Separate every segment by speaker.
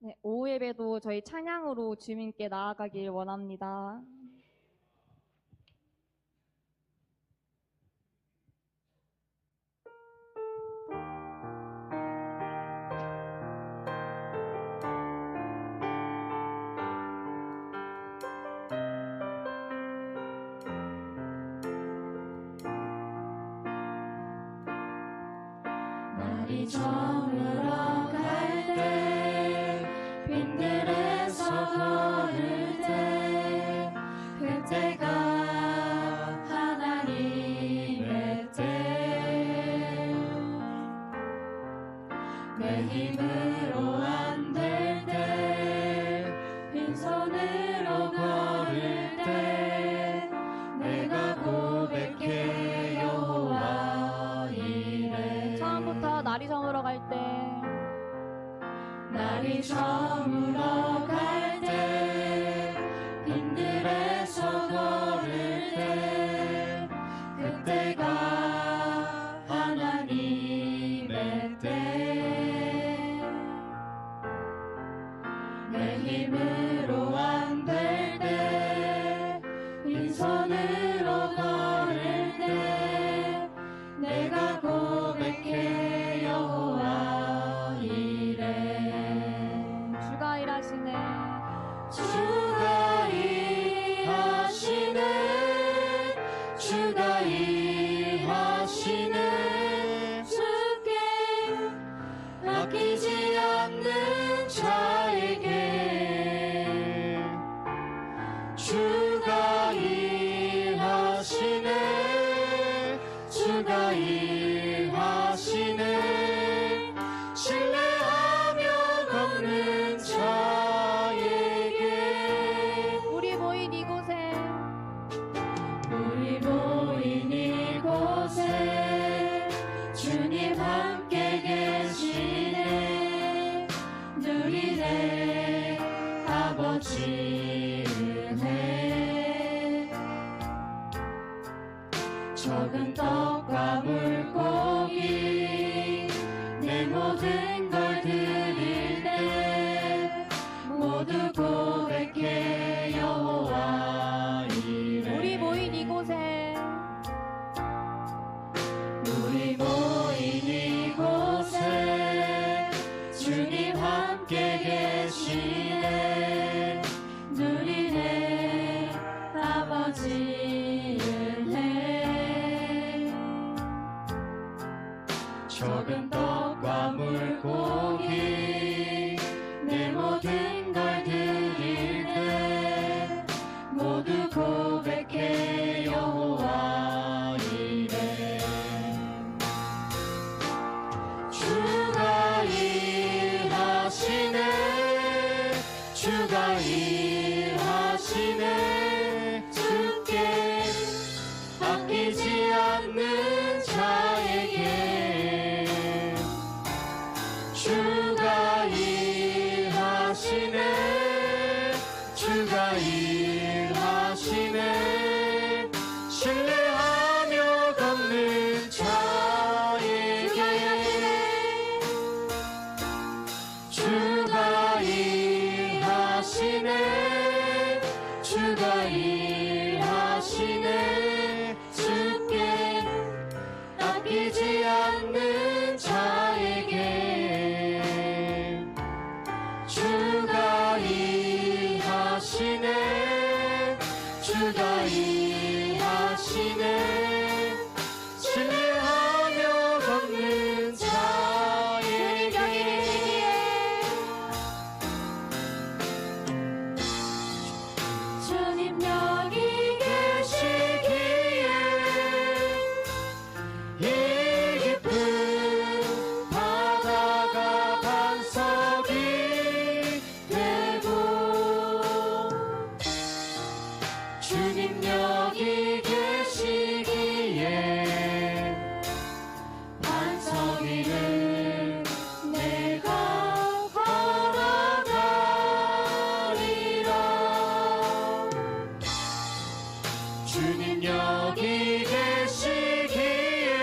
Speaker 1: 네, 오후 예배도 저희 찬양으로 주님께 나아가길 원합니다.
Speaker 2: 날이 저물어 갈 때 빈들에서 걸을 때 그때가 하나님의 때 내 힘으로 안 될 때 빈손으로 걸을 때 내가 고백해 여호와 이래.
Speaker 1: 처음부터 날이 저물어 갈 때
Speaker 2: 날이 저물어 갈 때 빈들에서 걸을 때 그때가 하나님의 때 내 힘으로 안 될 때 빈손으로 걸을 때 내가 고백해 여호와 이래.
Speaker 1: 주가 일하시네.
Speaker 2: 주가 일하시네. 주가 일하시네. 주께 아끼지 않는 자에게 주가 일하시네. 주가 일하시네. 신뢰하며 걷는 자에게
Speaker 1: 우리 모인 이곳에
Speaker 2: 우리 모인 이곳에 주님 함께 계시네. 누리네 아버지 은혜. 적은 떡과 물고기 내 모든 걸 드릴 때 모두 고백해 여호와 이래.
Speaker 1: 우리 모인 이곳에
Speaker 2: 우리 모인 이곳에 주님 함께 계시네. 누리네 아버지 은혜. 적은 떡과 물고기 내 모든 걸 드릴 때 모두 고백해 여호와 이래. 주가 일하시네. 주가 일하시네. 주께 아끼지 않는 자에게 주가 일하시네. 주가 일하시네. 신뢰하며 걷는 자에게 주가 일하시네. 주가 일하시네. 주께 아끼지 않는 자에게 주가 일하시네. 주가 일하시네. 신뢰하며 걷는 자에게 주님 여기 계시기에 이 깊은 바다가 반석이 되고 주님 여기 계시기에 반석이를 내가 걸어가리라. 주님 여기 계시기에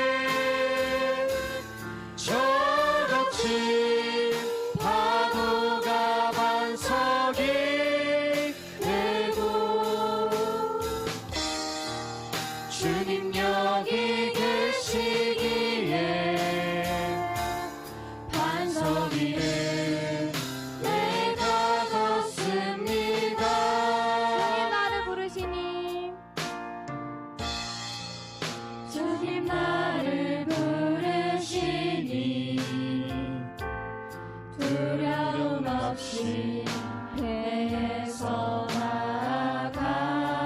Speaker 2: 저 거친 파도가 주님 나를 부르시니 두려움 없이 배에서 나아가리라.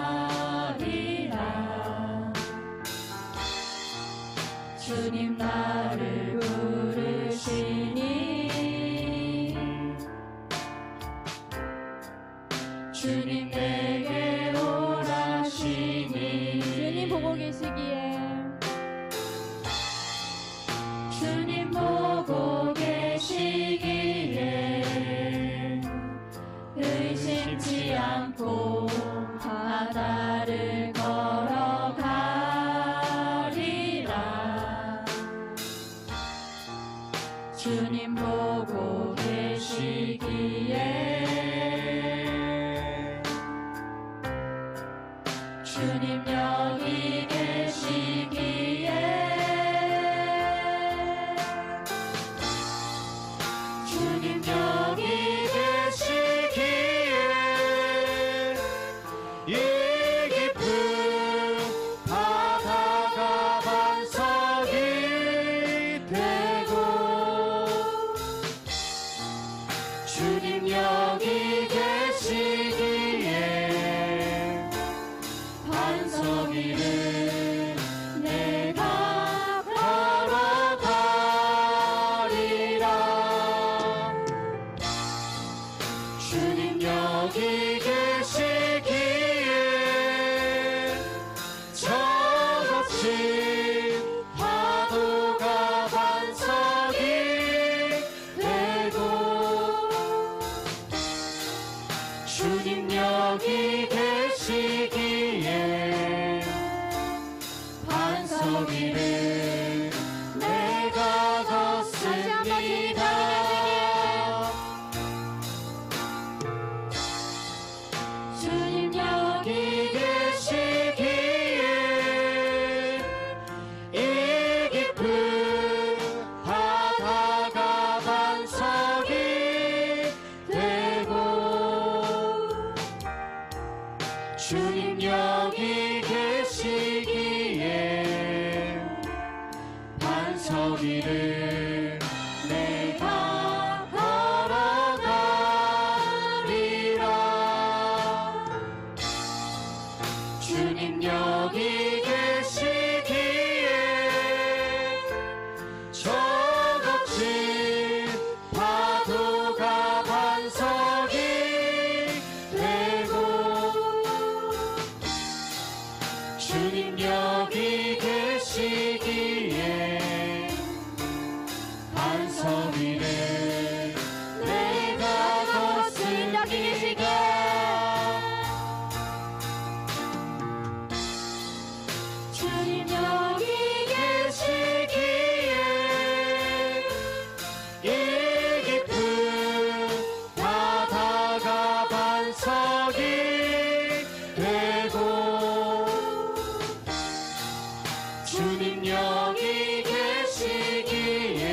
Speaker 2: 주님 나를 부르시니 주님 내게 오라시니
Speaker 1: 주님 보고 계시기에
Speaker 2: 주님 보고 계시기에 의심치 않고 바다를 걸어가리라. 주님 보고 계시기에 주님 여기 계시기에 주님 여기 계시기에 이 깊은 바다가 반석이 되고 주님 여기 계시기에 반석이를 내가 걸어가리라. 주님 여기 계시기에 저같이 파도가 반석이 되고 주님 여기 계시기에 반석이를 내가 걷습니다. 주님 여기 계시기에 이 깊은 바다가 반석이 되고 주님 여기 계시기에 반석이를 내가 걸어가리라. 주님 여기 계시기에 저같이 파도가 반석이 되고 주님 여기 계시기에 반석이를 내가 걷습니다. 주님 여기 계시기에 이 깊은 바다가 반석이 되고 주님 여기 계시기에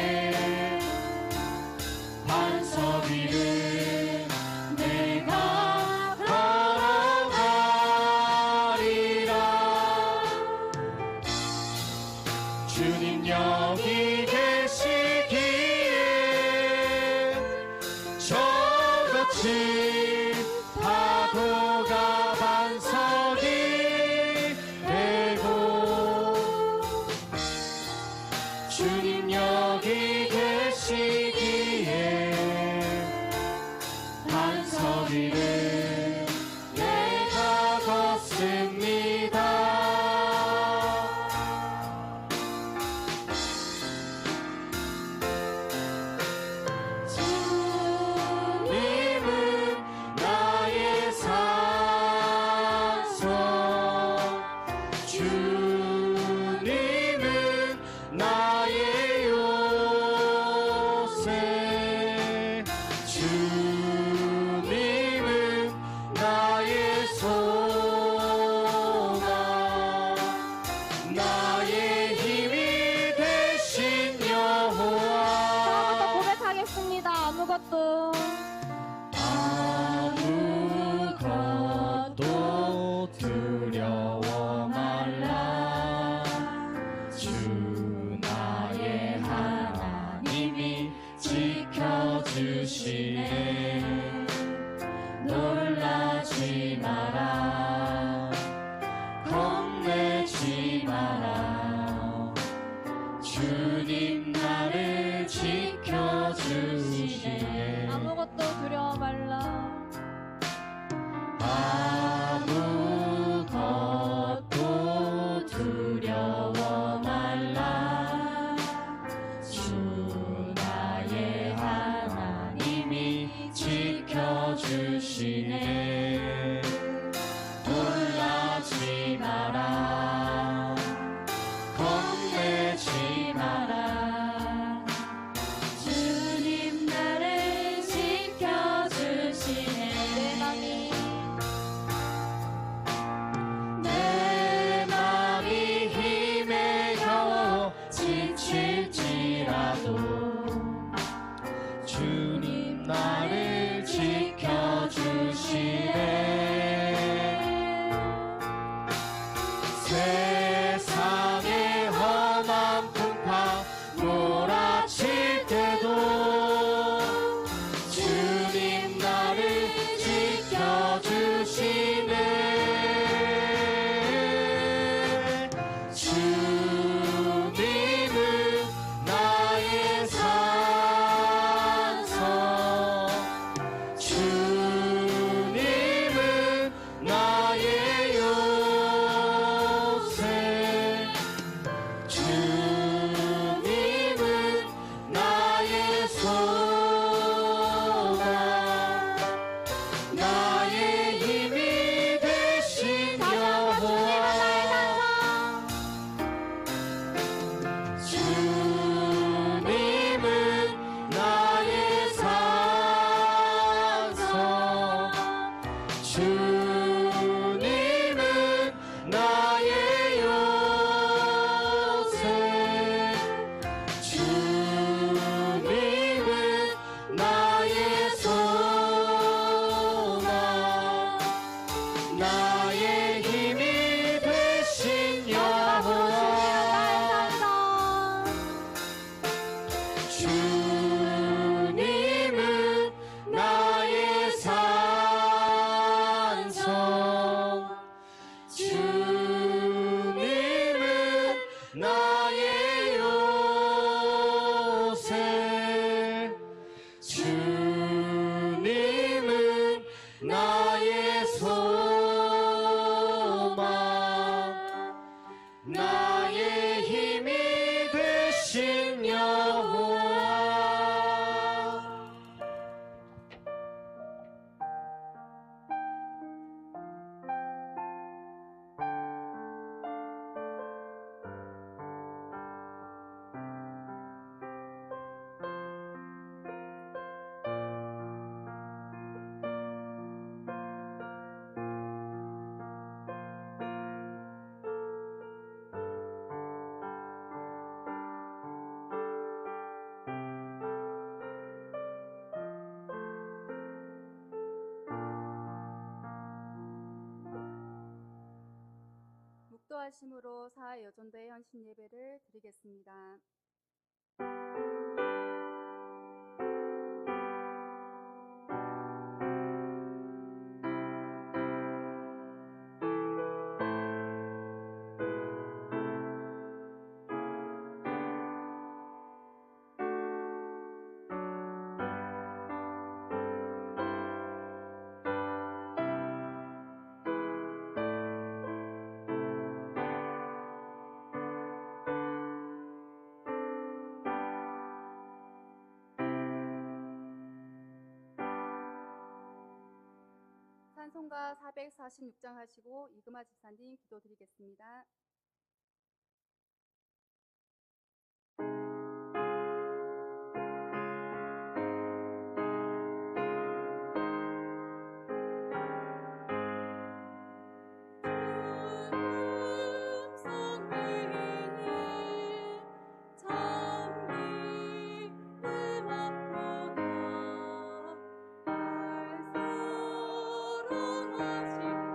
Speaker 2: 놀라지 마라. 주님 나를 지켜주시네.
Speaker 1: 아무것도 두려워 말라.
Speaker 2: 아무것도 두려워 말라. 주 나의 하나님이 지켜주시네. 놀라지 마라. 겁내지 마라. 주님 나를 지켜주시네. 내 맘이 힘에 겨워 지칠지라도 주님 나를 지켜주시네. 세상의 험한 풍파 몰아칠 때도 주님 나를 지켜주시네. 주님은 나의 산성, 주님은 나의 요새, 주님은 나의 소망, 나의 힘이 되신 여호와. 주님은 나의 산성, 주님은 나의 요새, 주님은 나의 소망, 나의 힘이 되신 여호와. 주님은 나의 산성, 주님은 나의 요새, 주님은 나의 소망, 나의 힘이 되신 여호와.
Speaker 3: 묵도하심으로 사회 여전도의 헌신 예배를 드리겠습니다. 찬송가 446장 하시고 이금아 집사님 기도드리겠습니다.
Speaker 4: 사랑하시고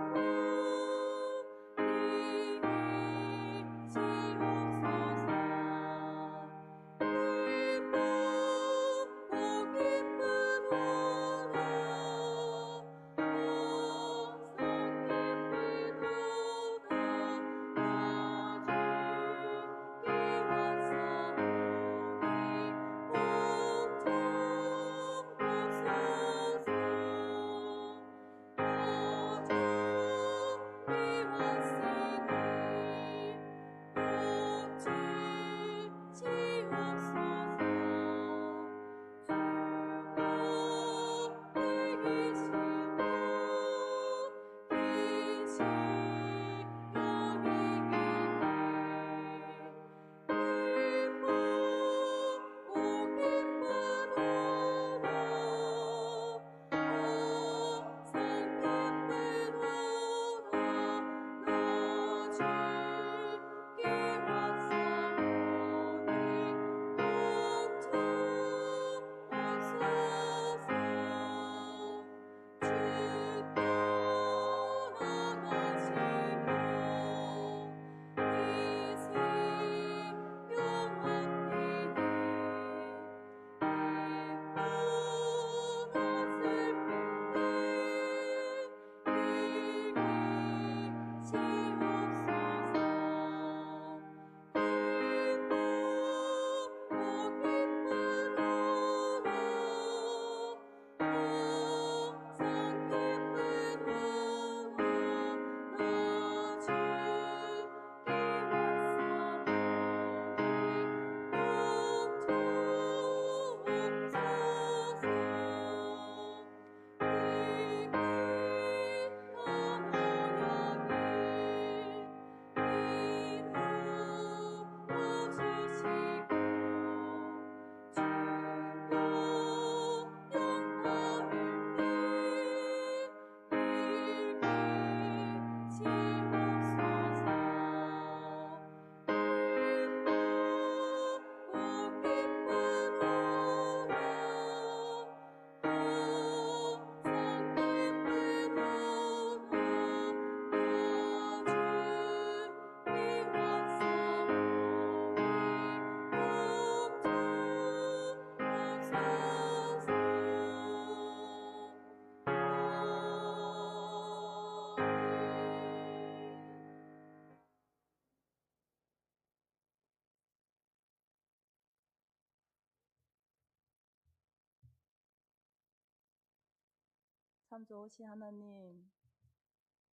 Speaker 4: 참 좋으신 하나님,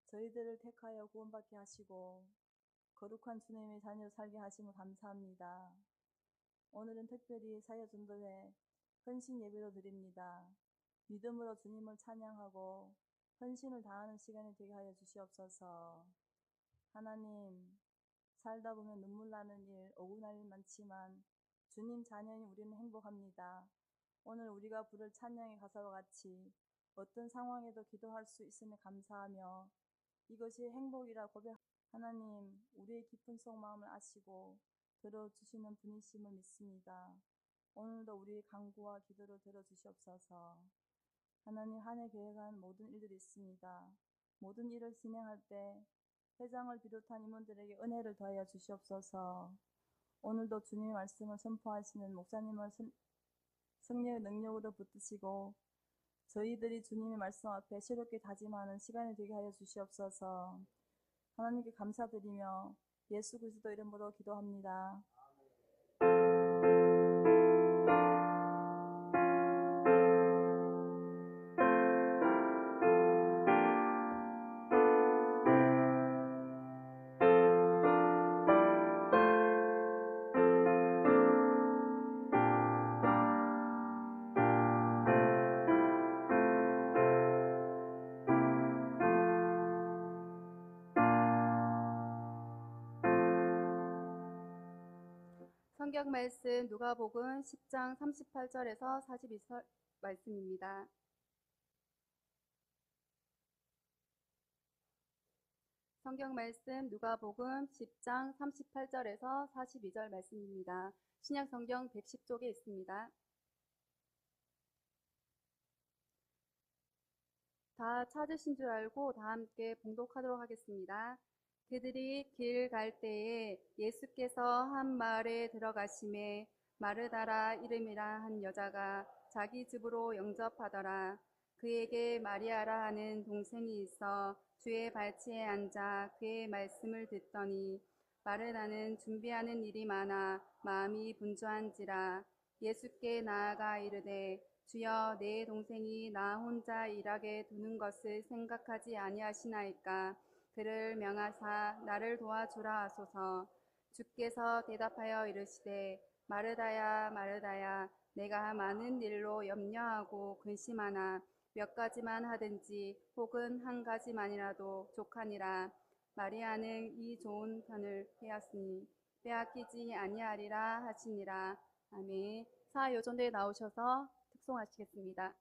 Speaker 4: 저희들을 택하여 구원받게 하시고 거룩한 주님의 자녀로 살게 하심을 감사합니다. 오늘은 특별히 사여전도회 헌신 예배로 드립니다. 믿음으로 주님을 찬양하고 헌신을 다하는 시간이 되게 하여 주시옵소서. 하나님, 살다 보면 눈물 나는 일, 억울한 일 많지만 주님 자녀인 우리는 행복합니다. 오늘 우리가 부를 찬양의 가사와 같이 어떤 상황에도 기도할 수 있음에 감사하며 이것이 행복이라 고백. 하나님, 우리의 깊은 속마음을 아시고 들어주시는 분이심을 믿습니다. 오늘도 우리의 간구와 기도를 들어주시옵소서. 하나님, 한 해 계획한 모든 일들이 있습니다. 모든 일을 진행할 때 회장을 비롯한 임원들에게 은혜를 더하여 주시옵소서. 오늘도 주님의 말씀을 선포하시는 목사님을 성령의 능력으로 붙드시고 저희들이 주님의 말씀 앞에 새롭게 다짐하는 시간이 되게 하여 주시옵소서. 하나님께 감사드리며 예수 그리스도 이름으로 기도합니다.
Speaker 3: 성경 말씀 누가복음 10장 38절에서 42절 말씀입니다. 성경 말씀 누가복음 10장 38절에서 42절 말씀입니다. 신약 성경 110쪽에 있습니다. 다 찾으신 줄 알고 다 함께 봉독하도록 하겠습니다. 그들이 길 갈 때에 예수께서 한 마을에 들어가심에 마르다라 이름이라 한 여자가 자기 집으로 영접하더라. 그에게 마리아라 하는 동생이 있어 주의 발치에 앉아 그의 말씀을 듣더니 마르다는 준비하는 일이 많아 마음이 분주한지라. 예수께 나아가 이르되 주여, 내 동생이 나 혼자 일하게 두는 것을 생각하지 아니하시나이까. 그를 명하사 나를 도와주라 하소서. 주께서 대답하여 이르시되 마르다야 마르다야, 내가 많은 일로 염려하고 근심하나 몇 가지만 하든지 혹은 한 가지만이라도 족하니라. 마리아는 이 좋은 편을 빼앗으니 빼앗기지 아니하리라 하시니라. 아멘. 사요전도에 나오셔서 특송하시겠습니다.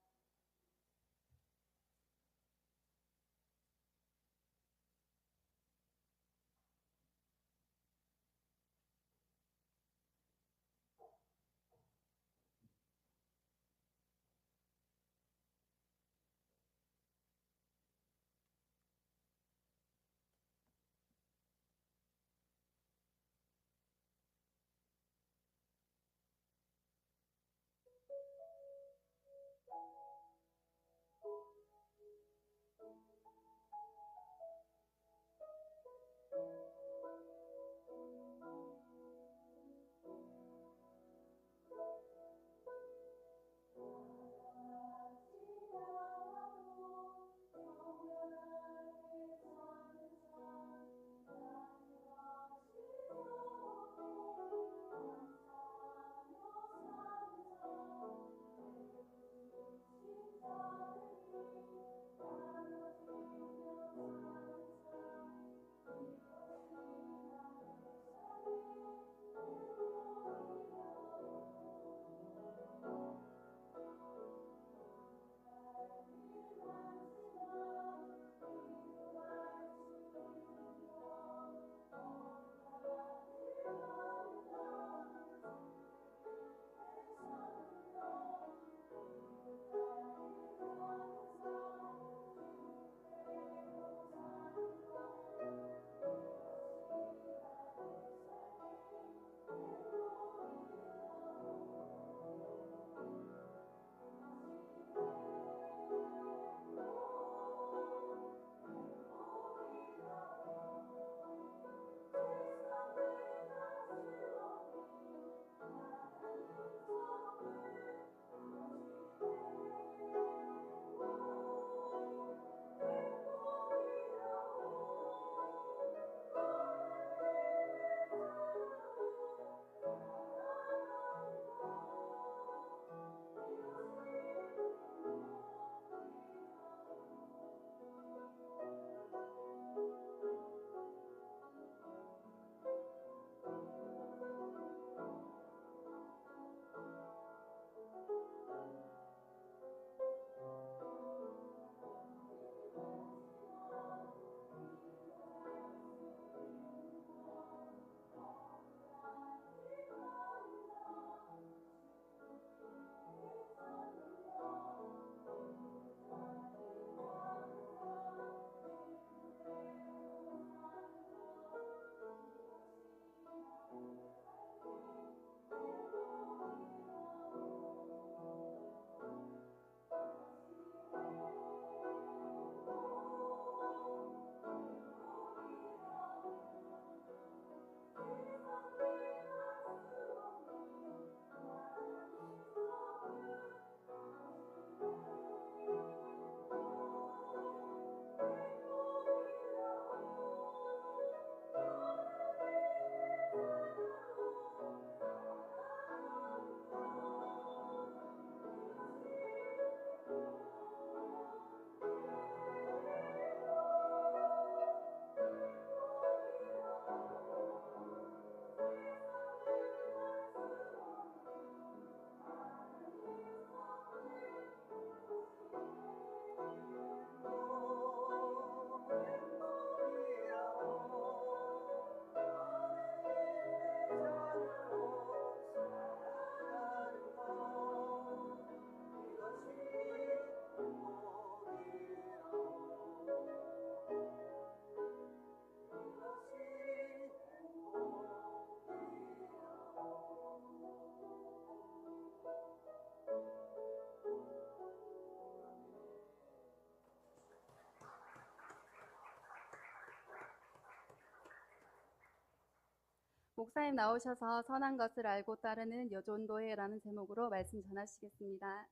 Speaker 3: 목사님 나오셔서 선한 것을 알고 따르는 여전도회라는 제목으로 말씀 전하시겠습니다.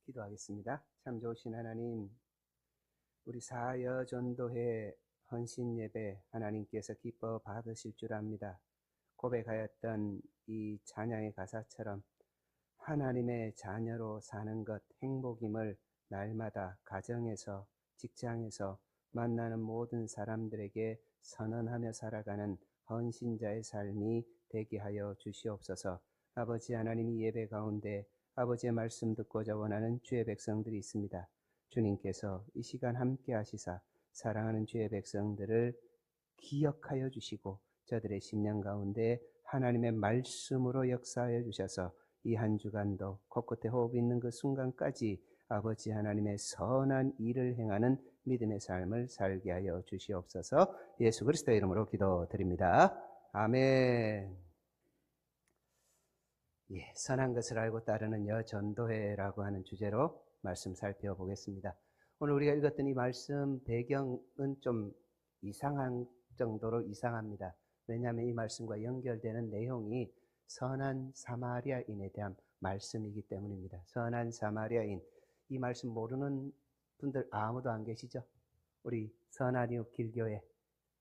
Speaker 5: 기도하겠습니다. 참 좋으신 하나님, 우리 사여전도회 헌신 예배 하나님께서 기뻐 받으실 줄 압니다. 고백하였던 이 찬양의 가사처럼 하나님의 자녀로 사는 것 행복임을 날마다 가정에서 직장에서 만나는 모든 사람들에게 선언하며 살아가는 헌신자의 삶이 되게 하여 주시옵소서. 아버지 하나님, 이 예배 가운데 아버지의 말씀 듣고자 원하는 주의 백성들이 있습니다. 주님께서 이 시간 함께 하시사 사랑하는 주의 백성들을 기억하여 주시고 저들의 심령 가운데 하나님의 말씀으로 역사하여 주셔서 이 한 주간도 코끝에 호흡 있는 그 순간까지 아버지 하나님의 선한 일을 행하는 믿음의 삶을 살게 하여 주시옵소서. 예수 그리스도의 이름으로 기도드립니다. 아멘. 예, 선한 것을 알고 따르는 여전도회라고 하는 주제로 말씀 살펴보겠습니다. 오늘 우리가 읽었던 이 말씀 배경은 좀 이상한 정도로 이상합니다. 왜냐하면 이 말씀과 연결되는 내용이 선한 사마리아인에 대한 말씀이기 때문입니다. 선한 사마리아인, 이 말씀 모르는 분들 아무도 안 계시죠? 우리 선한 이웃 길교회,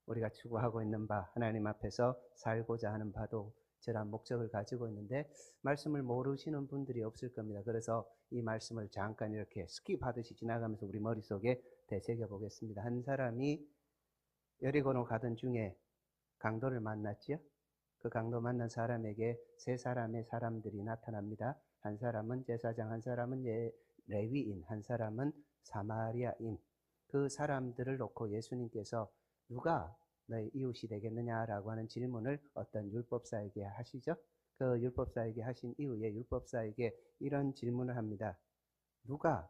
Speaker 5: 우리가 추구하고 있는 바, 하나님 앞에서 살고자 하는 바도 저런 목적을 가지고 있는데 말씀을 모르시는 분들이 없을 겁니다. 그래서 이 말씀을 잠깐 이렇게 스킵하듯이 지나가면서 우리 머릿속에 되새겨 보겠습니다. 한 사람이 여리고로 가던 중에 강도를 만났지요. 그 강도 만난 사람에게 세 사람의 사람들이 나타납니다. 한 사람은 제사장, 한 사람은 레위인, 한 사람은 사마리아인. 그 사람들을 놓고 예수님께서 누가 너의 이웃이 되겠느냐라고 하는 질문을 어떤 율법사에게 하시죠. 그 율법사에게 하신 이후에 율법사에게 이런 질문을 합니다. 누가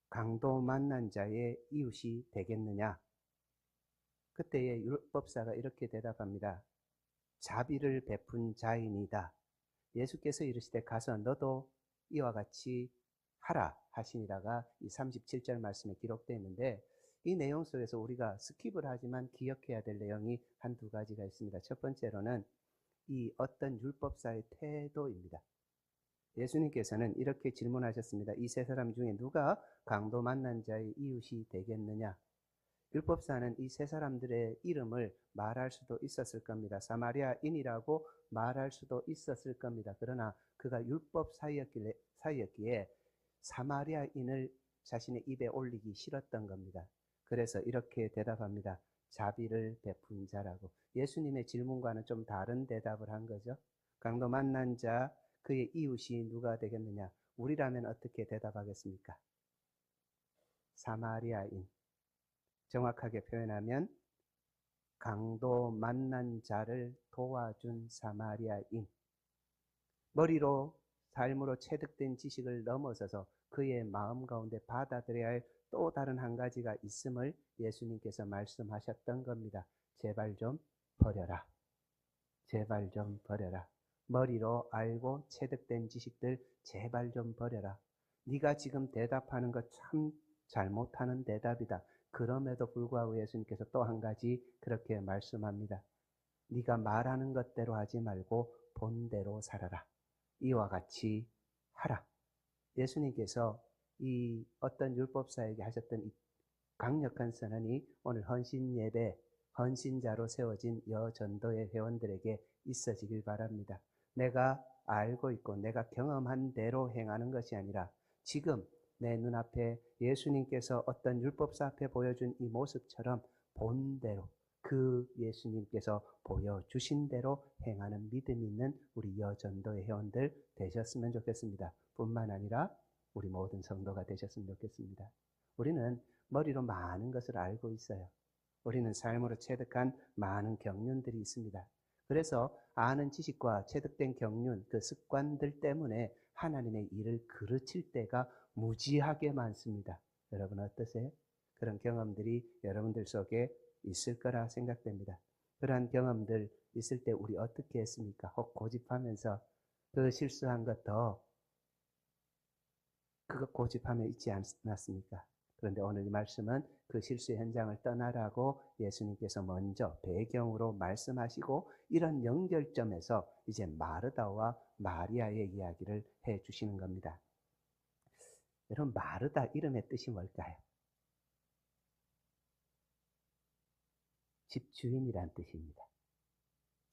Speaker 5: 강도 만난 자의 이웃이 되겠느냐? 그때의 율법사가 이렇게 대답합니다. 자비를 베푼 자인이다. 예수께서 이르시되 가서 너도 이와 같이 하라 하시니라가 이 37절 말씀에 기록되어 있는데 이 내용 속에서 우리가 스킵을 하지만 기억해야 될 내용이 한두 가지가 있습니다. 첫 번째로는 이 어떤 율법사의 태도입니다. 예수님께서는 이렇게 질문하셨습니다. 이 세 사람 중에 누가 강도 만난 자의 이웃이 되겠느냐? 율법사는 이 세 사람들의 이름을 말할 수도 있었을 겁니다. 사마리아인이라고 말할 수도 있었을 겁니다. 그러나 그가 율법사였기에 사마리아인을 자신의 입에 올리기 싫었던 겁니다. 그래서 이렇게 대답합니다. 자비를 베푼 자라고. 예수님의 질문과는 좀 다른 대답을 한 거죠. 강도 만난 자, 그의 이웃이 누가 되겠느냐? 우리라면 어떻게 대답하겠습니까? 사마리아인. 정확하게 표현하면 강도 만난 자를 도와준 사마리아인. 머리로 삶으로 체득된 지식을 넘어서서 그의 마음 가운데 받아들여야 할 또 다른 한 가지가 있음을 예수님께서 말씀하셨던 겁니다. 제발 좀 버려라. 제발 좀 버려라. 머리로 알고 체득된 지식들 제발 좀 버려라. 네가 지금 대답하는 것 참 잘못하는 대답이다. 그럼에도 불구하고 예수님께서 또 한 가지 그렇게 말씀합니다. 네가 말하는 것대로 하지 말고 본대로 살아라. 이와 같이 하라. 예수님께서 이 어떤 율법사에게 하셨던 이 강력한 선언이 오늘 헌신 예배, 헌신자로 세워진 여전도의 회원들에게 있어지길 바랍니다. 내가 알고 있고 내가 경험한 대로 행하는 것이 아니라 지금 내 눈앞에 예수님께서 어떤 율법사 앞에 보여준 이 모습처럼 본대로 그 예수님께서 보여주신 대로 행하는 믿음이 있는 우리 여전도의 회원들 되셨으면 좋겠습니다. 뿐만 아니라 우리 모든 성도가 되셨으면 좋겠습니다. 우리는 머리로 많은 것을 알고 있어요. 우리는 삶으로 체득한 많은 경륜들이 있습니다. 그래서 아는 지식과 체득된 경륜, 그 습관들 때문에 하나님의 일을 그르칠 때가 무지하게 많습니다. 여러분 어떠세요? 그런 경험들이 여러분들 속에 있을 거라 생각됩니다. 그러한 경험들 있을 때 우리 어떻게 했습니까? 혹 고집하면서 그 실수한 것 더 그거 고집하며 있지 않았습니까? 그런데 오늘 이 말씀은 그 실수 현장을 떠나라고 예수님께서 먼저 배경으로 말씀하시고 이런 연결점에서 이제 마르다와 마리아의 이야기를 해 주시는 겁니다. 여러분, 마르다 이름의 뜻이 뭘까요? 집주인이란 뜻입니다.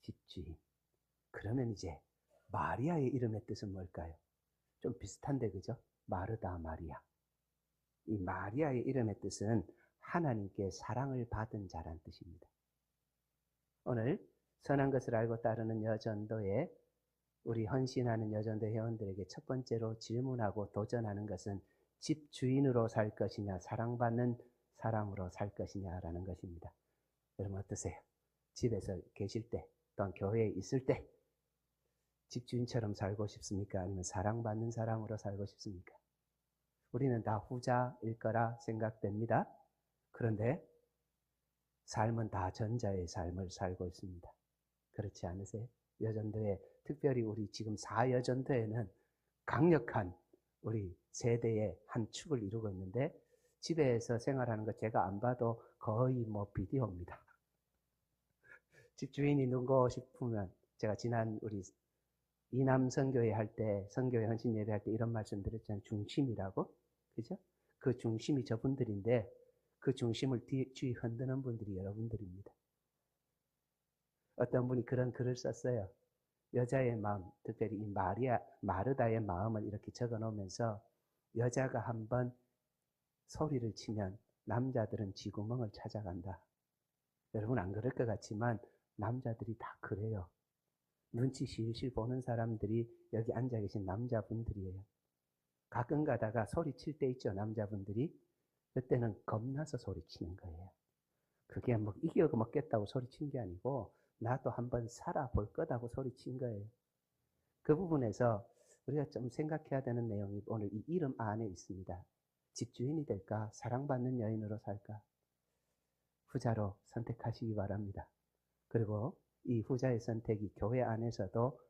Speaker 5: 집주인. 그러면 이제 마리아의 이름의 뜻은 뭘까요? 좀 비슷한데, 그죠? 마르다, 마리아. 이 마리아의 이름의 뜻은 하나님께 사랑을 받은 자란 뜻입니다. 오늘 선한 것을 알고 따르는 여전도에 우리 헌신하는 여전도 회원들에게 첫 번째로 질문하고 도전하는 것은 집주인으로 살 것이냐, 사랑받는 사람으로 살 것이냐라는 것입니다. 여러분 어떠세요? 집에서 계실 때 또는 교회에 있을 때 집주인처럼 살고 싶습니까? 아니면 사랑받는 사람으로 살고 싶습니까? 우리는 다 후자일 거라 생각됩니다. 그런데 삶은 다 전자의 삶을 살고 있습니다. 그렇지 않으세요? 여전도에, 특별히 우리 지금 4여전도에는 강력한 우리 세대의 한 축을 이루고 있는데, 집에서 생활하는 거 제가 안 봐도 거의 비디오입니다. 집주인이 누구 싶으면, 제가 지난 우리 이남 선교회 할 때, 선교회 헌신 예배 할 때 이런 말씀 드렸잖아요. 중심이라고. 그죠? 그 중심이 저분들인데, 그 중심을 뒤 흔드는 분들이 여러분들입니다. 어떤 분이 그런 글을 썼어요. 여자의 마음, 특별히 이 마르다의 마음을 이렇게 적어 놓으면서, 여자가 한번 소리를 치면 남자들은 쥐구멍을 찾아간다. 여러분 안 그럴 것 같지만 남자들이 다 그래요. 눈치 실실 보는 사람들이 여기 앉아 계신 남자분들이에요. 가끔 가다가 소리칠 때 있죠, 남자분들이. 그때는 겁나서 소리치는 거예요. 그게 이겨 먹겠다고 소리친 게 아니고, 나도 한번 살아볼 거다고 소리친 거예요. 그 부분에서 우리가 좀 생각해야 되는 내용이 오늘 이 이름 안에 있습니다. 집주인이 될까? 사랑받는 여인으로 살까? 후자로 선택하시기 바랍니다. 그리고 이 후자의 선택이 교회 안에서도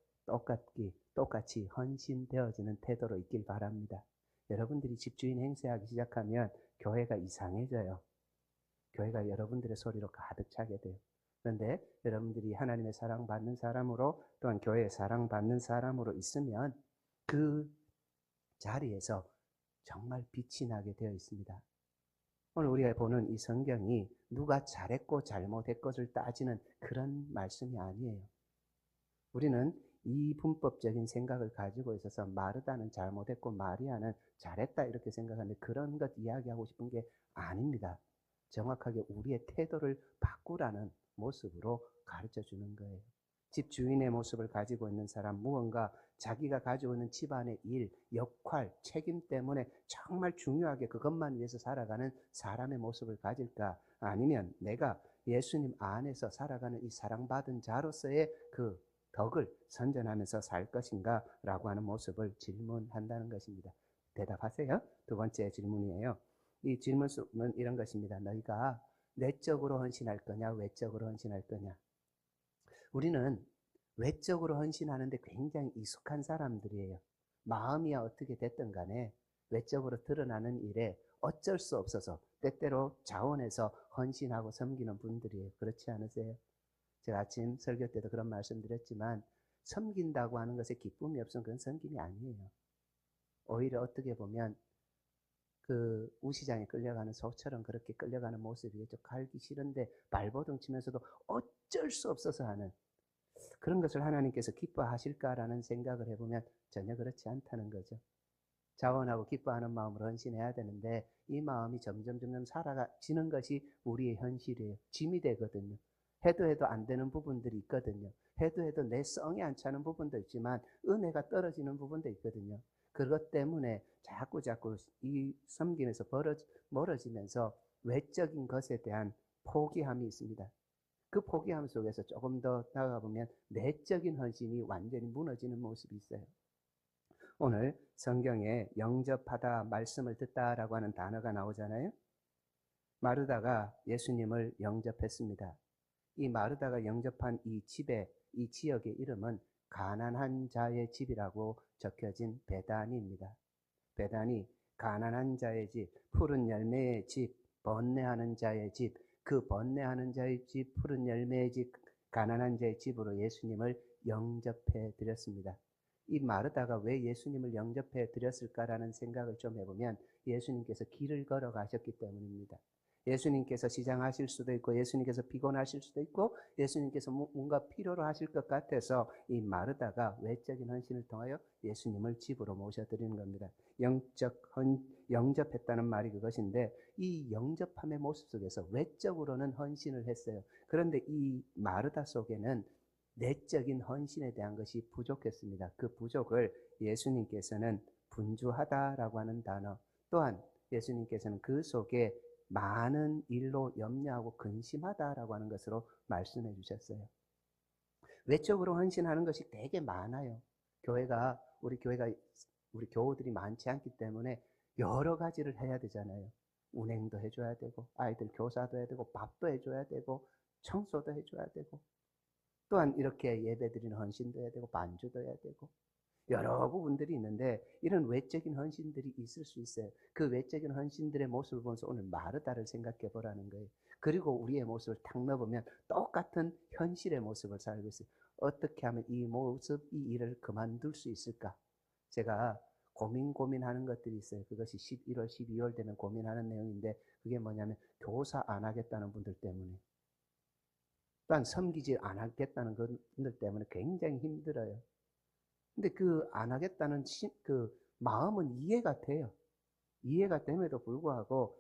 Speaker 5: 똑같이 헌신되어지는 태도로 있길 바랍니다. 여러분들이 집주인 행세하기 시작하면 교회가 이상해져요. 교회가 여러분들의 소리로 가득 차게 돼요. 그런데 여러분들이 하나님의 사랑받는 사람으로, 또한 교회의 사랑받는 사람으로 있으면 그 자리에서 정말 빛이 나게 되어 있습니다. 오늘 우리가 보는 이 성경이 누가 잘했고 잘못했고를 따지는 그런 말씀이 아니에요. 우리는 이 분법적인 생각을 가지고 있어서 마르다는 잘못했고 마리아는 잘했다 이렇게 생각하는데, 그런 것 이야기하고 싶은 게 아닙니다. 정확하게 우리의 태도를 바꾸라는 모습으로 가르쳐 주는 거예요. 집주인의 모습을 가지고 있는 사람, 무언가 자기가 가지고 있는 집안의 일, 역할, 책임 때문에 정말 중요하게 그것만 위해서 살아가는 사람의 모습을 가질까? 아니면 내가 예수님 안에서 살아가는 이 사랑받은 자로서의 그 덕을 선전하면서 살 것인가? 라고 하는 모습을 질문한다는 것입니다. 대답하세요. 두 번째 질문이에요. 이 질문은 이런 것입니다. 너희가 내적으로 헌신할 거냐, 외적으로 헌신할 거냐? 우리는 외적으로 헌신하는데 굉장히 익숙한 사람들이에요. 마음이야 어떻게 됐든 간에 외적으로 드러나는 일에 어쩔 수 없어서 때때로 자원해서 헌신하고 섬기는 분들이에요. 그렇지 않으세요? 제가 아침 설교 때도 그런 말씀 드렸지만, 섬긴다고 하는 것에 기쁨이 없으면 그건 섬김이 아니에요. 오히려 어떻게 보면 그 우시장에 끌려가는 소처럼 그렇게 끌려가는 모습이겠죠. 갈기 싫은데 발버둥 치면서도 어쩔 수 없어서 하는 그런 것을 하나님께서 기뻐하실까라는 생각을 해보면 전혀 그렇지 않다는 거죠. 자원하고 기뻐하는 마음으로 헌신해야 되는데, 이 마음이 점점 사라지는 것이 우리의 현실이에요. 짐이 되거든요. 해도 안 되는 부분들이 있거든요. 해도 내 성에 안 차는 부분도 있지만 은혜가 떨어지는 부분도 있거든요. 그것 때문에 자꾸 이 섬김에서 멀어지면서 외적인 것에 대한 포기함이 있습니다. 그 포기함 속에서 조금 더 나아가 보면 내적인 헌신이 완전히 무너지는 모습이 있어요. 오늘 성경에 영접하다, 말씀을 듣다라고 하는 단어가 나오잖아요. 마르다가 예수님을 영접했습니다. 이 마르다가 영접한 이 지역의 이름은 가난한 자의 집이라고 적혀진 베다니입니다. 베다니, 가난한 자의 집, 푸른 열매의 집, 번뇌하는 자의 집, 그 번뇌하는 자의 집, 푸른 열매의 집, 가난한 자의 집으로 예수님을 영접해 드렸습니다. 이 마르다가 왜 예수님을 영접해 드렸을까라는 생각을 좀 해보면 예수님께서 길을 걸어 가셨기 때문입니다. 예수님께서 시장하실 수도 있고 예수님께서 피곤하실 수도 있고 예수님께서 뭔가 필요로 하실 것 같아서 이 마르다가 외적인 헌신을 통하여 예수님을 집으로 모셔드리는 겁니다. 영접했다는 말이 그것인데 이 영접함의 모습 속에서 외적으로는 헌신을 했어요. 그런데 이 마르다 속에는 내적인 헌신에 대한 것이 부족했습니다. 그 부족을 예수님께서는 분주하다라고 하는 단어, 또한 예수님께서는 그 속에 많은 일로 염려하고 근심하다라고 하는 것으로 말씀해 주셨어요. 외적으로 헌신하는 것이 되게 많아요. 우리 교우들이 많지 않기 때문에 여러 가지를 해야 되잖아요. 운행도 해줘야 되고, 아이들 교사도 해야 되고, 밥도 해줘야 되고, 청소도 해줘야 되고, 또한 이렇게 예배드리는 헌신도 해야 되고, 반주도 해야 되고, 여러 부분들이 있는데 이런 외적인 헌신들이 있을 수 있어요. 그 외적인 헌신들의 모습을 보면서 오늘 마르다를 생각해 보라는 거예요. 그리고 우리의 모습을 탁 넣어보면 똑같은 현실의 모습을 살고 있어요. 어떻게 하면 이 모습, 이 일을 그만둘 수 있을까? 제가 고민하는 것들이 있어요. 그것이 11월, 12월 되면 고민하는 내용인데 그게 뭐냐면 교사 안 하겠다는 분들 때문에, 또한 섬기지 안 하겠다는 분들 때문에 굉장히 힘들어요. 근데 그 안 하겠다는 그 마음은 이해가 돼요. 이해가 됨에도 불구하고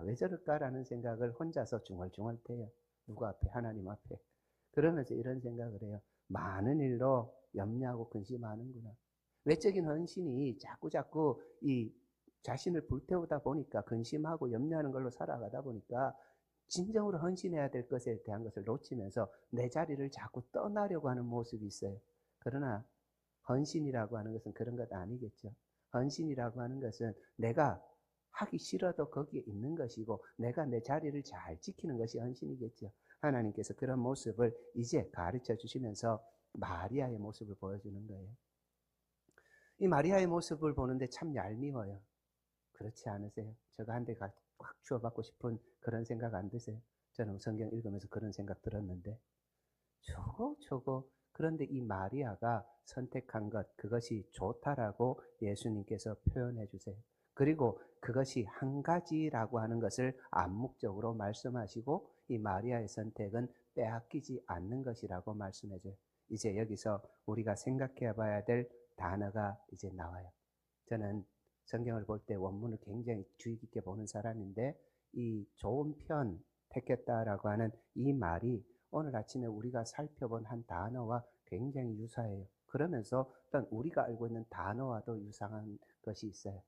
Speaker 5: 왜 저럴까라는 생각을 혼자서 중얼중얼 해요. 누구 앞에? 하나님 앞에. 그러면서 이런 생각을 해요. 많은 일로 염려하고 근심하는구나. 외적인 헌신이 자꾸 이 자신을 불태우다 보니까 근심하고 염려하는 걸로 살아가다 보니까 진정으로 헌신해야 될 것에 대한 것을 놓치면서 내 자리를 자꾸 떠나려고 하는 모습이 있어요. 그러나 헌신이라고 하는 것은 그런 것 아니겠죠. 헌신이라고 하는 것은 내가 하기 싫어도 거기에 있는 것이고 내가 내 자리를 잘 지키는 것이 헌신이겠죠. 하나님께서 그런 모습을 이제 가르쳐 주시면서 마리아의 모습을 보여주는 거예요. 이 마리아의 모습을 보는데 참 얄미워요. 그렇지 않으세요? 제가 한 대 확 주워받고 싶은 그런 생각 안 드세요? 저는 성경 읽으면서 그런 생각 들었는데 저거 그런데 이 마리아가 선택한 것, 그것이 좋다라고 예수님께서 표현해 주세요. 그리고 그것이 한 가지라고 하는 것을 암묵적으로 말씀하시고 이 마리아의 선택은 빼앗기지 않는 것이라고 말씀해 줘요. 이제 여기서 우리가 생각해 봐야 될 단어가 이제 나와요. 저는 성경을 볼 때 원문을 굉장히 주의 깊게 보는 사람인데 이 좋은 편 택했다라고 하는 이 말이 오늘 아침에 우리가 살펴본 한 단어와 굉장히 유사해요. 그러면서 어떤 우리가 알고 있는 단어와도 유사한 것이 있어요.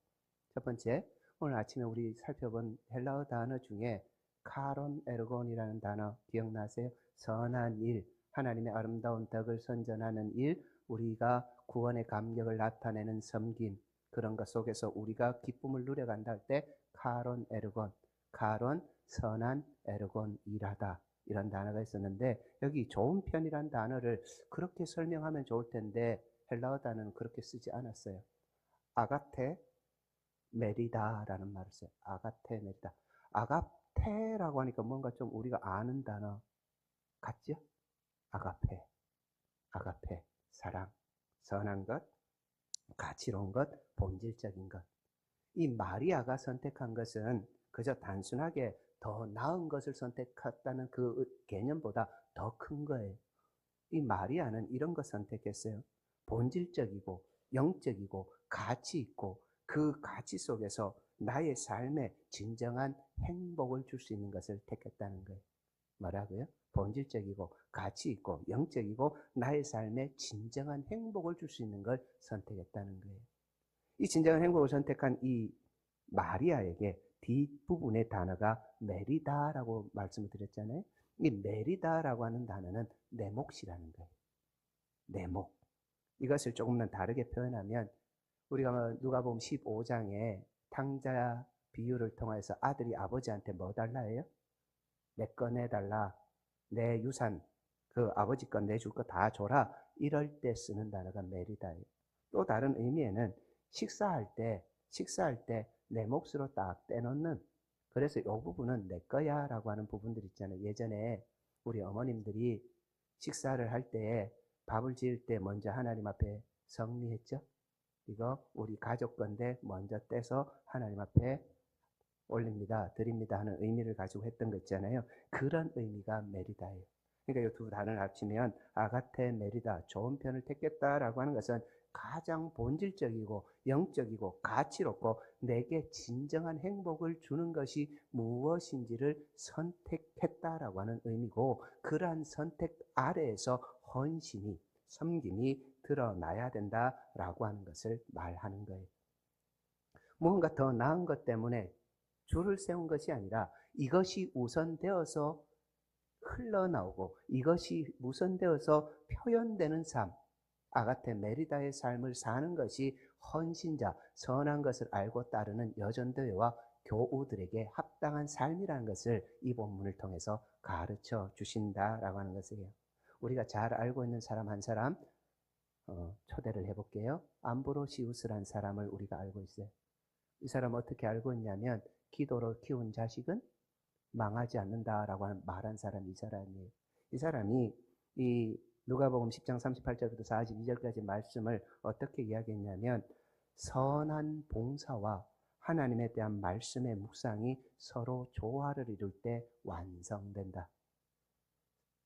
Speaker 5: 첫 번째, 오늘 아침에 우리 살펴본 헬라어 단어 중에 카론 에르곤이라는 단어 기억나세요? 선한 일, 하나님의 아름다운 덕을 선전하는 일, 우리가 구원의 감격을 나타내는 섬김, 그런 것 속에서 우리가 기쁨을 누려간다 할 때 카론 에르곤, 카론 선한 에르곤 일하다, 이런 단어가 있었는데 여기 좋은 편이란 단어를 그렇게 설명하면 좋을 텐데 헬라어 단어는 그렇게 쓰지 않았어요. 아가테 메리다라는 말을 써요. 아가테 메리다. 아가페라고 하니까 뭔가 좀 우리가 아는 단어 같죠? 아가페, 사랑, 선한 것, 가치로운 것, 본질적인 것. 이 마리아가 선택한 것은 그저 단순하게 더 나은 것을 선택했다는 그 개념보다 더 큰 거예요. 이 마리아는 이런 것 선택했어요. 본질적이고 영적이고 가치 있고 그 가치 속에서 나의 삶에 진정한 행복을 줄 수 있는 것을 택했다는 거예요. 뭐라고요? 본질적이고 가치 있고 영적이고 나의 삶에 진정한 행복을 줄 수 있는 걸 선택했다는 거예요. 이 진정한 행복을 선택한 이 마리아에게 뒷부분의 단어가 메리다라고 말씀을 드렸잖아요. 이 메리다라고 하는 단어는 내 몫이라는 거예요. 내 몫. 이것을 조금 더 다르게 표현하면 우리가 누가복음 15장에 탕자 비유를 통해서 아들이 아버지한테 뭐 달라 해요? 내 거 내달라. 내 유산, 그 아버지 거 내줄 거 다 줘라. 이럴 때 쓰는 단어가 메리다예요. 또 다른 의미에는 식사할 때 내 몫으로 딱 떼놓는, 그래서 이 부분은 내 거야 라고 하는 부분들 있잖아요. 예전에 우리 어머님들이 식사를 할 때에 밥을 지을 때 먼저 하나님 앞에 성리했죠. 이거 우리 가족 건데 먼저 떼서 하나님 앞에 올립니다, 드립니다 하는 의미를 가지고 했던 거 있잖아요. 그런 의미가 메리다예요. 그러니까 이 두 단어를 합치면 아가테 메리다, 좋은 편을 택했다라고 하는 것은 가장 본질적이고 영적이고 가치롭고 내게 진정한 행복을 주는 것이 무엇인지를 선택했다라고 하는 의미고, 그러한 선택 아래에서 헌신이, 섬김이 드러나야 된다라고 하는 것을 말하는 거예요. 무언가 더 나은 것 때문에 줄을 세운 것이 아니라 이것이 우선되어서 흘러나오고 이것이 우선되어서 표현되는 삶, 아가테 메리다의 삶을 사는 것이 헌신자, 선한 것을 알고 따르는 여전도회와 교우들에게 합당한 삶이라는 것을 이 본문을 통해서 가르쳐 주신다라고 하는 것이에요. 우리가 잘 알고 있는 사람 한 사람 초대를 해볼게요. 암브로시우스라는 사람을 우리가 알고 있어요. 이 사람 어떻게 알고 있냐면 기도로 키운 자식은 망하지 않는다라고 말한 사람이 이 사람이에요. 이 사람이 이 누가복음 10장 38절부터 42절까지 말씀을 어떻게 이야기했냐면, 선한 봉사와 하나님에 대한 말씀의 묵상이 서로 조화를 이룰 때 완성된다.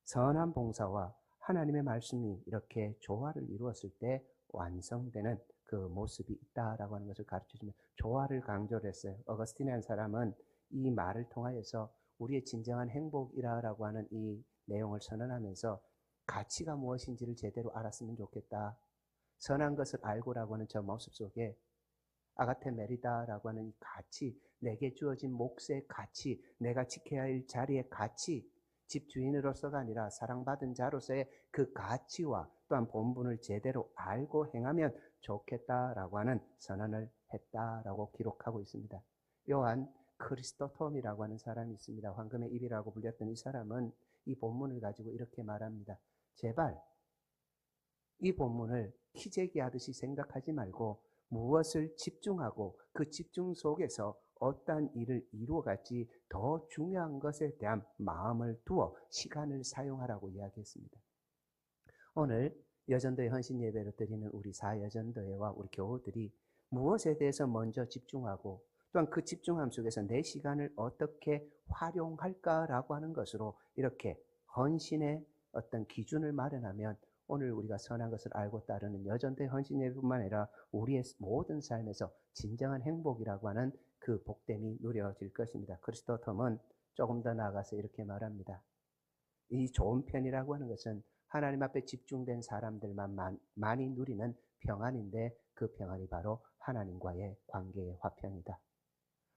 Speaker 5: 선한 봉사와 하나님의 말씀이 이렇게 조화를 이루었을 때 완성되는 그 모습이 있다라고 하는 것을 가르쳐주면 조화를 강조를 했어요. 어거스틴이라는 사람은 이 말을 통하여서 우리의 진정한 행복이라고 하는 이 내용을 선언하면서 가치가 무엇인지를 제대로 알았으면 좋겠다. 선한 것을 알고라고 하는 저 모습 속에 아가테 메리다라고 하는 이 가치, 내게 주어진 몫의 가치, 내가 지켜야 할 자리의 가치, 집주인으로서가 아니라 사랑받은 자로서의 그 가치와 또한 본분을 제대로 알고 행하면 좋겠다라고 하는 선언을 했다라고 기록하고 있습니다. 요한 크리스토톰이라고 하는 사람이 있습니다. 황금의 입이라고 불렸던 이 사람은 이 본문을 가지고 이렇게 말합니다. 제발 이 본문을 키재기하듯이 생각하지 말고 무엇을 집중하고 그 집중 속에서 어떠한 일을 이루어갈지 더 중요한 것에 대한 마음을 두어 시간을 사용하라고 이야기했습니다. 오늘 여전도회 헌신 예배를 드리는 우리 사여전도회와 우리 교우들이 무엇에 대해서 먼저 집중하고 또한 그 집중함 속에서 내 시간을 어떻게 활용할까라고 하는 것으로 이렇게 헌신의 어떤 기준을 마련하면 오늘 우리가 선한 것을 알고 따르는 여전도회 헌신 예배뿐만 아니라 우리의 모든 삶에서 진정한 행복이라고 하는 그 복됨이 누려질 것입니다. 크리스토톰은 조금 더 나아가서 이렇게 말합니다. 이 좋은 편이라고 하는 것은 하나님 앞에 집중된 사람들만 많이 누리는 평안인데 그 평안이 바로 하나님과의 관계의 화평이다.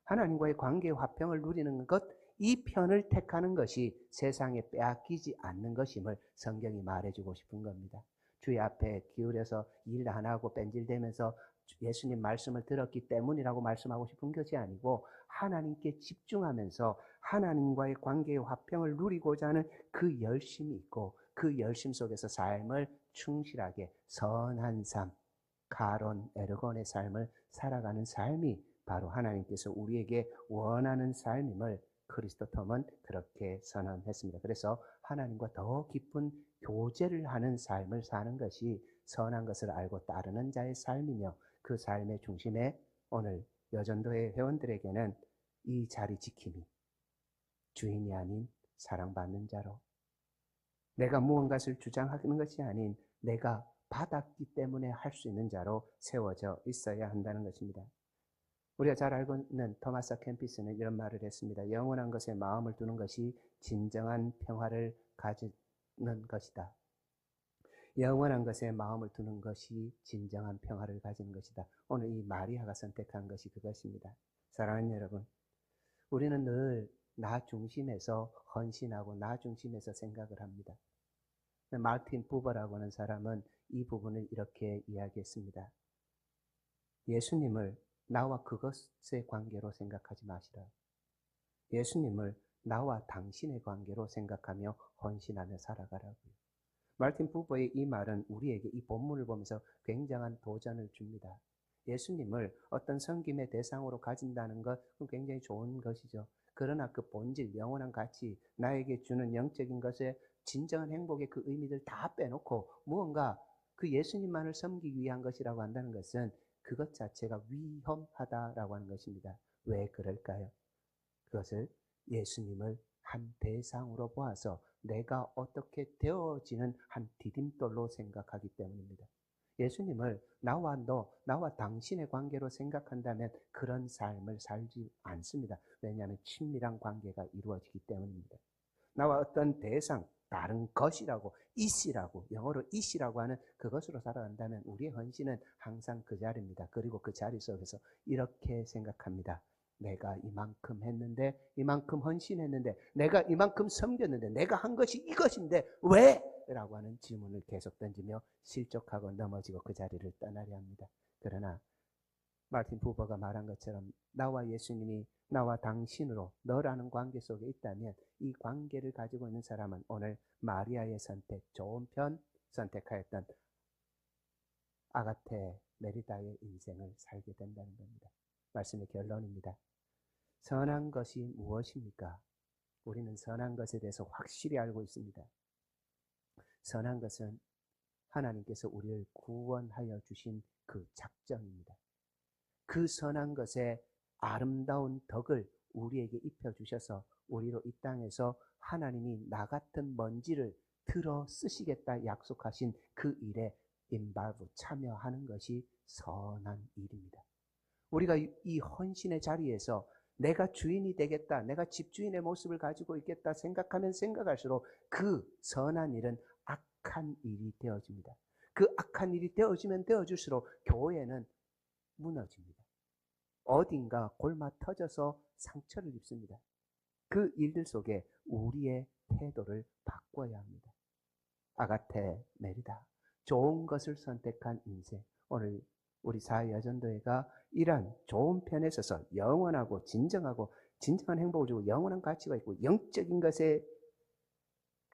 Speaker 5: 하나님과의 관계의 화평을 누리는 것, 이 편을 택하는 것이 세상에 빼앗기지 않는 것임을 성경이 말해주고 싶은 겁니다. 주의 앞에 기울여서 일 안 하고 뺀질대면서 예수님 말씀을 들었기 때문이라고 말씀하고 싶은 것이 아니고 하나님께 집중하면서 하나님과의 관계의 화평을 누리고자 하는 그 열심이 있고 그 열심 속에서 삶을 충실하게 선한 삶, 가론, 에르곤의 삶을 살아가는 삶이 바로 하나님께서 우리에게 원하는 삶임을 크리스토톰은 그렇게 선언했습니다. 그래서 하나님과 더 깊은 교제를 하는 삶을 사는 것이 선한 것을 알고 따르는 자의 삶이며 그 삶의 중심에 오늘 여전도회 회원들에게는 이 자리 지킴이, 주인이 아닌 사랑받는 자로, 내가 무언가를 주장하는 것이 아닌 내가 받았기 때문에 할 수 있는 자로 세워져 있어야 한다는 것입니다. 우리가 잘 알고 있는 토마스 캠피스는 이런 말을 했습니다. 영원한 것에 마음을 두는 것이 진정한 평화를 가지는 것이다. 영원한 것에 마음을 두는 것이 진정한 평화를 가지는 것이다. 오늘 이 마리아가 선택한 것이 그것입니다. 사랑하는 여러분, 우리는 늘 나 중심에서 헌신하고 나 중심에서 생각을 합니다. 마르틴 부버라고 하는 사람은 이 부분을 이렇게 이야기했습니다. 예수님을 나와 그것의 관계로 생각하지 마시라. 예수님을 나와 당신의 관계로 생각하며 헌신하며 살아가라고요. 마르틴 부버의 이 말은 우리에게 이 본문을 보면서 굉장한 도전을 줍니다. 예수님을 어떤 섬김의 대상으로 가진다는 것, 그건 굉장히 좋은 것이죠. 그러나 그 본질, 영원한 가치, 나에게 주는 영적인 것에 진정한 행복의 그 의미들 다 빼놓고 무언가 그 예수님만을 섬기기 위한 것이라고 한다는 것은 그것 자체가 위험하다라고 하는 것입니다. 왜 그럴까요? 그것을 예수님을 한 대상으로 보아서 내가 어떻게 되어지는 한 디딤돌로 생각하기 때문입니다. 예수님을 나와 너, 나와 당신의 관계로 생각한다면 그런 삶을 살지 않습니다. 왜냐하면 친밀한 관계가 이루어지기 때문입니다. 나와 어떤 대상, 다른 것이라고, it이라고, 영어로 it이라고 하는 그것으로 살아간다면 우리의 헌신은 항상 그 자리입니다. 그리고 그 자리 속에서 이렇게 생각합니다. 내가 이만큼 했는데, 이만큼 헌신했는데, 내가 이만큼 섬겼는데, 내가 한 것이 이것인데 왜? 라고 하는 질문을 계속 던지며 실족하고 넘어지고 그 자리를 떠나려 합니다. 그러나 마틴 부버가 말한 것처럼 나와 예수님이 나와 당신으로 너라는 관계 속에 있다면 이 관계를 가지고 있는 사람은 오늘 마리아의 선택, 좋은 편 선택하였던 아가테 메리다의 인생을 살게 된다는 겁니다. 말씀의 결론입니다. 선한 것이 무엇입니까? 우리는 선한 것에 대해서 확실히 알고 있습니다. 선한 것은 하나님께서 우리를 구원하여 주신 그 작정입니다. 그 선한 것에 아름다운 덕을 우리에게 입혀주셔서 우리로 이 땅에서 하나님이 나 같은 먼지를 들어 쓰시겠다 약속하신 그 일에 인발부 참여하는 것이 선한 일입니다. 우리가 이 헌신의 자리에서 내가 주인이 되겠다, 내가 집주인의 모습을 가지고 있겠다 생각하면 생각할수록 그 선한 일은 악한 일이 되어집니다. 그 악한 일이 되어지면 되어질수록 교회는 무너집니다. 어딘가 골마 터져서 상처를 입습니다. 그 일들 속에 우리의 태도를 바꿔야 합니다. 아가테 메리다, 좋은 것을 선택한 인생. 오늘 우리 사회여전도회가 이러한 좋은 편에 서서 영원하고 진정한 행복을 주고 영원한 가치가 있고 영적인 것에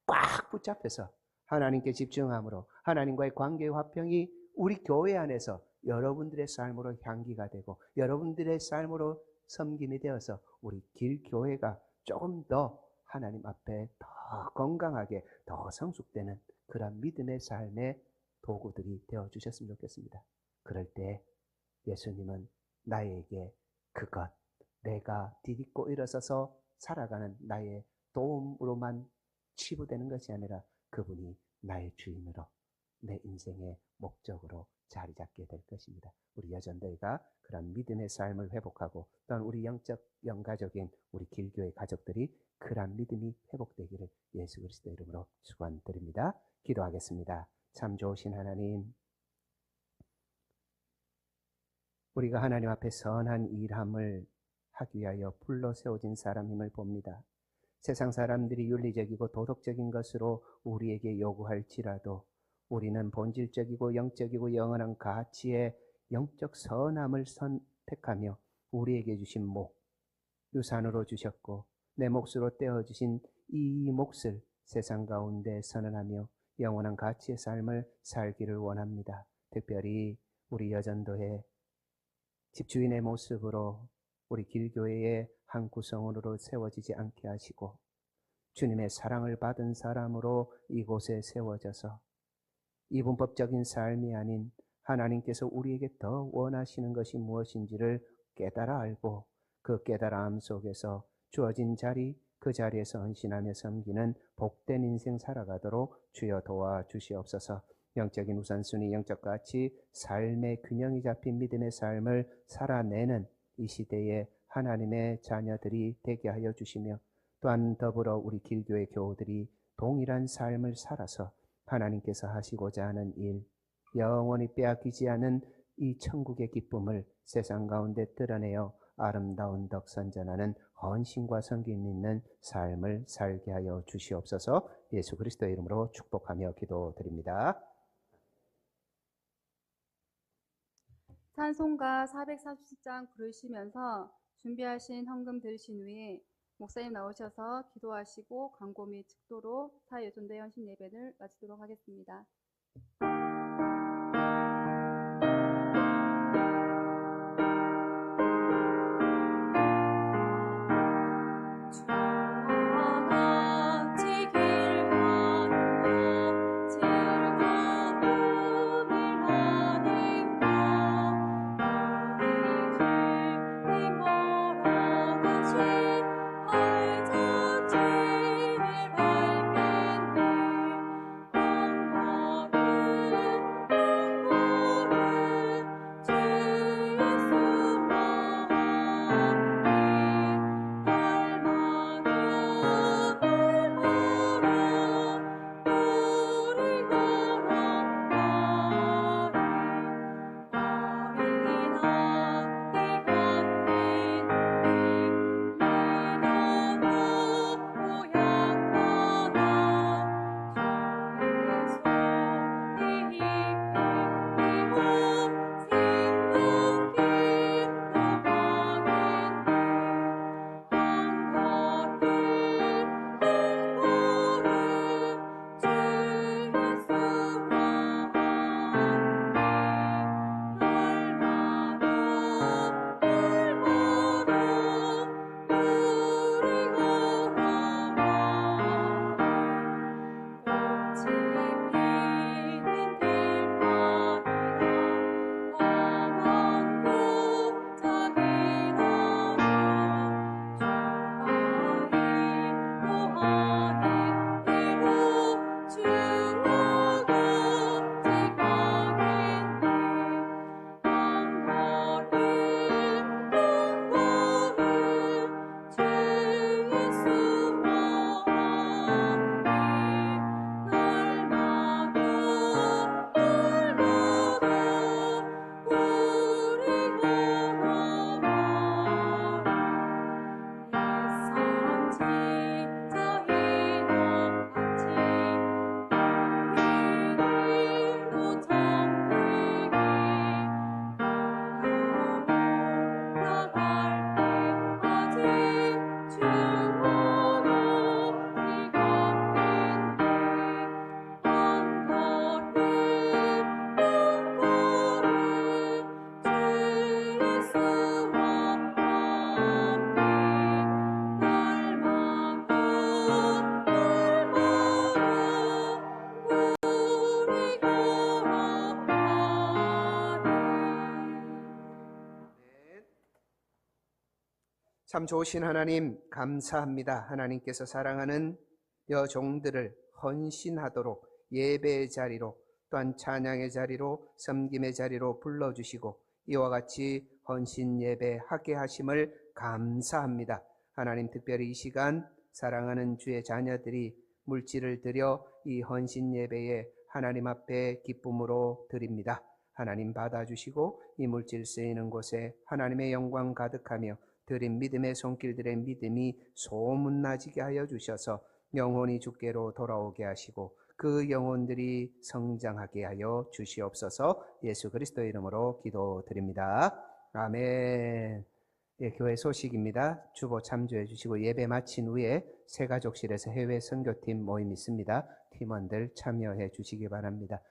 Speaker 5: 꽉 붙잡혀서 하나님께 집중함으로 하나님과의 관계의 화평이 우리 교회 안에서 여러분들의 삶으로 향기가 되고 여러분들의 삶으로 섬김이 되어서 우리 길교회가 조금 더 하나님 앞에 더 건강하게 더 성숙되는 그런 믿음의 삶의 도구들이 되어주셨으면 좋겠습니다. 그럴 때 예수님은 나에게 그것, 내가 디딛고 일어서서 살아가는 나의 도움으로만 치부되는 것이 아니라 그분이 나의 주인으로 내 인생의 목적으로 자리 잡게 될 것입니다. 우리 여전도회가 그런 믿음의 삶을 회복하고 또한 우리 영적 영가족인 우리 길교회 가족들이 그런 믿음이 회복되기를 예수 그리스도 이름으로 축원드립니다. 기도하겠습니다. 참 좋으신 하나님, 우리가 하나님 앞에 선한 일함을 하기 위하여 불러 세워진 사람임을 봅니다. 세상 사람들이 윤리적이고 도덕적인 것으로 우리에게 요구할지라도 우리는 본질적이고 영적이고 영원한 가치의 영적 선함을 선택하며 우리에게 주신 목, 유산으로 주셨고 내 몫으로 떼어주신 이 몫을 세상 가운데 선언하며 영원한 가치의 삶을 살기를 원합니다. 특별히 우리 여전도회 집주인의 모습으로 우리 길교회의 한 구성원으로 세워지지 않게 하시고 주님의 사랑을 받은 사람으로 이곳에 세워져서 이분법적인 삶이 아닌 하나님께서 우리에게 더 원하시는 것이 무엇인지를 깨달아 알고 그 깨달음 속에서 주어진 자리, 그 자리에서 헌신하며 섬기는 복된 인생 살아가도록 주여 도와주시옵소서. 영적인 우선순위, 영적 가치, 삶의 균형이 잡힌 믿음의 삶을 살아내는 이 시대에 하나님의 자녀들이 되게 하여 주시며 또한 더불어 우리 길교회 교우들이 동일한 삶을 살아서 하나님께서 하시고자 하는 일, 영원히 빼앗기지 않은 이 천국의 기쁨을 세상 가운데 드러내어 아름다운 덕 선전하는 헌신과 섬김 있는 삶을 살게 하여 주시옵소서. 예수 그리스도의 이름으로 축복하며 기도드립니다.
Speaker 3: 찬송가 440장 부르시면서 준비하신 헌금 들으신 후에 목사님 나오셔서 기도하시고 광고 및 축도로 사회여전도회 헌신 예배를 마치도록 하겠습니다.
Speaker 5: 참 좋으신 하나님 감사합니다. 하나님께서 사랑하는 여종들을 헌신하도록 예배의 자리로 또한 찬양의 자리로 섬김의 자리로 불러주시고 이와 같이 헌신 예배하게 하심을 감사합니다. 하나님 특별히 이 시간 사랑하는 주의 자녀들이 물질을 드려 이 헌신 예배에 하나님 앞에 기쁨으로 드립니다. 하나님 받아주시고 이 물질 쓰이는 곳에 하나님의 영광 가득하며 드린 믿음의 손길들의 믿음이 소문나지게 하여 주셔서 영혼이 주께로 돌아오게 하시고 그 영혼들이 성장하게 하여 주시옵소서. 예수 그리스도의 이름으로 기도드립니다. 아멘. 예, 교회 소식입니다. 주보 참조해 주시고 예배 마친 후에 새가족실에서 해외 선교팀 모임 있습니다. 팀원들 참여해 주시기 바랍니다.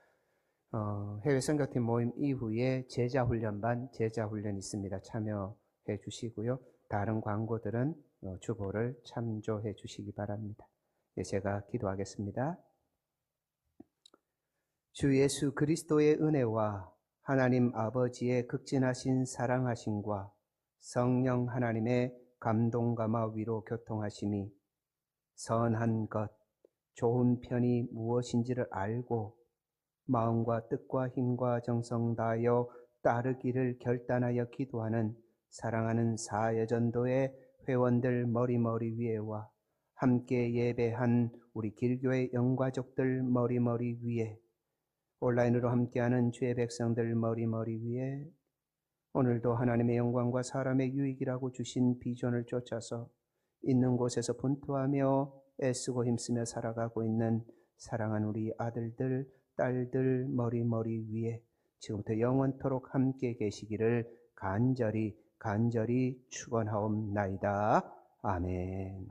Speaker 5: 해외 선교팀 모임 이후에 제자훈련반 제자훈련 있습니다. 참여해 주시고요. 다른 광고들은 주보를 참조해 주시기 바랍니다. 예, 제가 기도하겠습니다. 주 예수 그리스도의 은혜와 하나님 아버지의 극진하신 사랑하심과 성령 하나님의 감동감화 위로 교통하심이 선한 것, 좋은 편이 무엇인지를 알고 마음과 뜻과 힘과 정성 다하여 따르기를 결단하여 기도하는 사랑하는 사여전도의 회원들 머리머리 위에와 함께 예배한 우리 길교의 영가족들 머리머리 위에 온라인으로 함께하는 주의 백성들 머리머리 위에 오늘도 하나님의 영광과 사람의 유익이라고 주신 비전을 쫓아서 있는 곳에서 분투하며 애쓰고 힘쓰며 살아가고 있는 사랑하는 우리 아들들, 딸들 머리머리 위에 지금부터 영원토록 함께 계시기를 간절히 축원하옵나이다. 아멘.